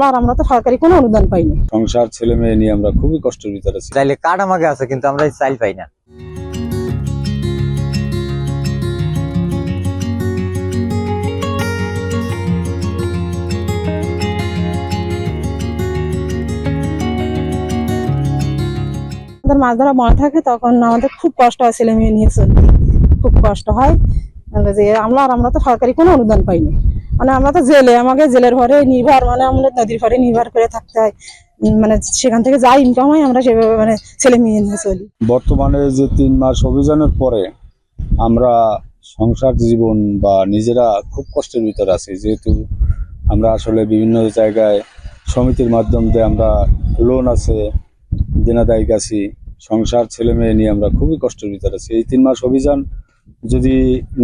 আর আমরা তো সরকারি কোনো অনুদান পাইনি। সংসার ছেলে মেয়ে নিয়ে আমরা খুবই কষ্টের ভিতরে আছি। চাইলে কার্ড আমাকে আছে, কিন্তু আমরা চাইল পাই না। আমাদের মাছ ধরা বন্ধ থাকে, তখন আমাদের খুব কষ্ট হয়, ছেলে মেয়ে নিয়ে চলতে খুব কষ্ট হয়। যে আমরা তো সরকারি কোনো অনুদান পাইনি, মানে আমরা তো আমাকে জেলের ঘরে নির্ভর, মানে আমরা নদীর ঘরে নির্ভর করে থাকতে হয়, মানে সেখান থেকে যা ইনকাম হয় আমরা সেভাবে মানে ছেলে মেয়ে নিয়ে চলি। বর্তমানে যে 3 মাস অভিযানের পরে আমরা সংসার জীবন বা নিজেরা খুব কষ্টের ভিতরে আছি, যেহেতু আমরা আসলে বিভিন্ন জায়গায় সমিতির মাধ্যম দিয়ে আমরা লোন আছে, দেনাদায়িক আছি, সংসার ছেলে মেয়ে নিয়ে আমরা খুবই কষ্টের ভিতরে আছি। এই 3 মাস অভিযান যদি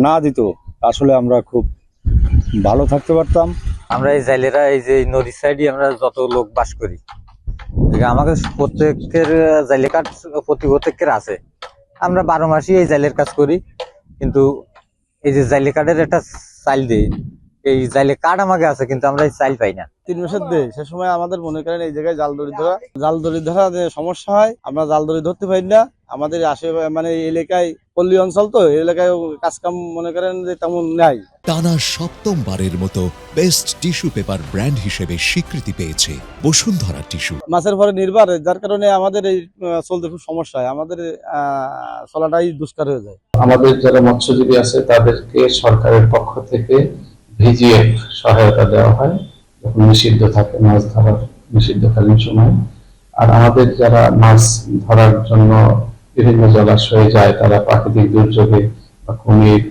না দিত আসলে আমরা খুব ভালো থাকতে পারতাম। আমরা এই জাইলেরা, এই যে নদীর সাইডে আমরা যত লোক বাস করি, আমাদের প্রত্যেকের জাইলে কার্ড প্রত্যেকের আছে। আমরা 12 মাসই এই জাইলের কাজ করি, কিন্তু এই যে জাইলে কার্ডের একটা চাইল দেয়, এই জাইলে কার্ড আমাকে আছে, কিন্তু আমরা এই চাইল পাই না। 3 মাসের দেয়, সে সময় আমাদের মনে করেন এই জায়গায় জাল দড়ি ধরা যে সমস্যা হয়, আমরা জাল দড়ি ধরতে পারি না। আমাদের আশেপাশে মানে এই এলাকায় পল্লী অঞ্চল, তো এই এলাকায় কাজ কাম মনে করেন যে তেমন নাই। টানা ৭ম-বারের মতো বেস্ট টিস্যু পেপার ব্র্যান্ড হিসেবে স্বীকৃতি পেয়েছে বসুন্ধরা টিস্যু। মাছের পরে নির্ভর, যার কারণে আমাদের এই চলতে খুব সমস্যা হয়, আমাদের চলাটাই দুষ্কার হয়ে যায়। আমাদের যারা মৎস্যজীবী আছে তাদেরকে সরকারের পক্ষ থেকে ভিজিএফ সহায়তা দেওয়া হয় যখন নিষিদ্ধ থাকে, মাছ ধরার নিষিদ্ধকালীন সময়। আর আমাদের যারা মাছ ধরার জন্য বিভিন্ন জলাশয়ে যায়, তারা প্রাকৃতিক দুর্যোগে বা কুমির,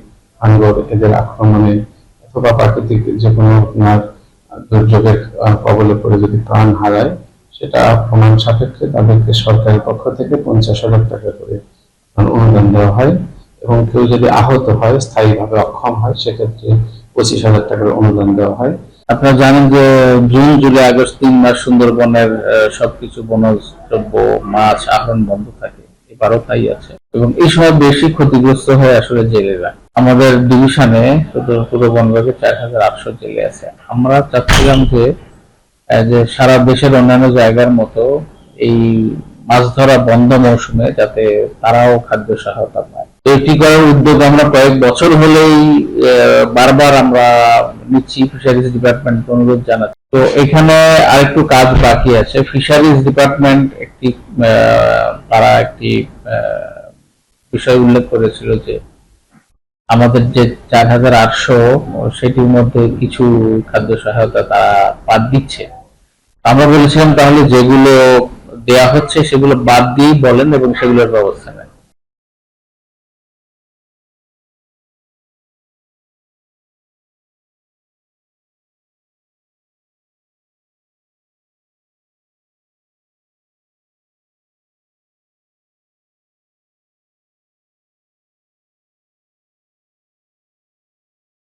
হাঙ্গর এদের আক্রমণে অথবা প্রাকৃতিক যে কোনো দুর্যোগের কবলে পড়ে যদি প্রাণ হারায়, সেটা প্রমাণ সাপেক্ষে তাদেরকে সরকারের পক্ষ থেকে 50,000 টাকা করে অনুদান দেওয়া হয়। এবং কেউ যদি আহত হয়, স্থায়ীভাবে অক্ষম হয়, সেক্ষেত্রে 25,000 টাকার অনুদান দেওয়া হয়। আপনারা জানেন যে জুন, জুলাই, আগস্ট 3 মাস সুন্দরবনের সবকিছু বনজ দ্রব্য, মাছ আহরণ বন্ধ থাকে। এবারও তাই আছে, এবং এই সময় বেশি ক্ষতিগ্রস্ত হয় আসলে জেলেরা। আমাদের ডিভিশনে পুরো বন বিভাগে 4,800 জেলে আছে। আমরা চাচ্ছিলাম যে সারা দেশের অন্যান্য জায়গার মতো এই মাছ ধরা বন্ধ মৌসুমে যাতে তারাও খাদ্য সহায়তা পায়। এটি করার উদ্যোগ আমরা কয়েক বছর হলেই বারবার আমরা নিচ্ছি, ফিশারিজ ডিপার্টমেন্টকে অনুরোধ জানাচ্ছি। তো এখানে আরেকটু কাজ বাকি আছে। ফিশারিজ ডিপার্টমেন্ট তারা একটি বিষয় উল্লেখ করেছিল যে আমাদের যে 4,800 সেটির মধ্যে কিছু খাদ্য সহায়তা তারা বাদ দিচ্ছে। আমরা বলেছিলাম তাহলে যেগুলো দেয়া হচ্ছে সেগুলো বাদ দিয়েই বলেন এবং সেগুলোর ব্যবস্থা নেন।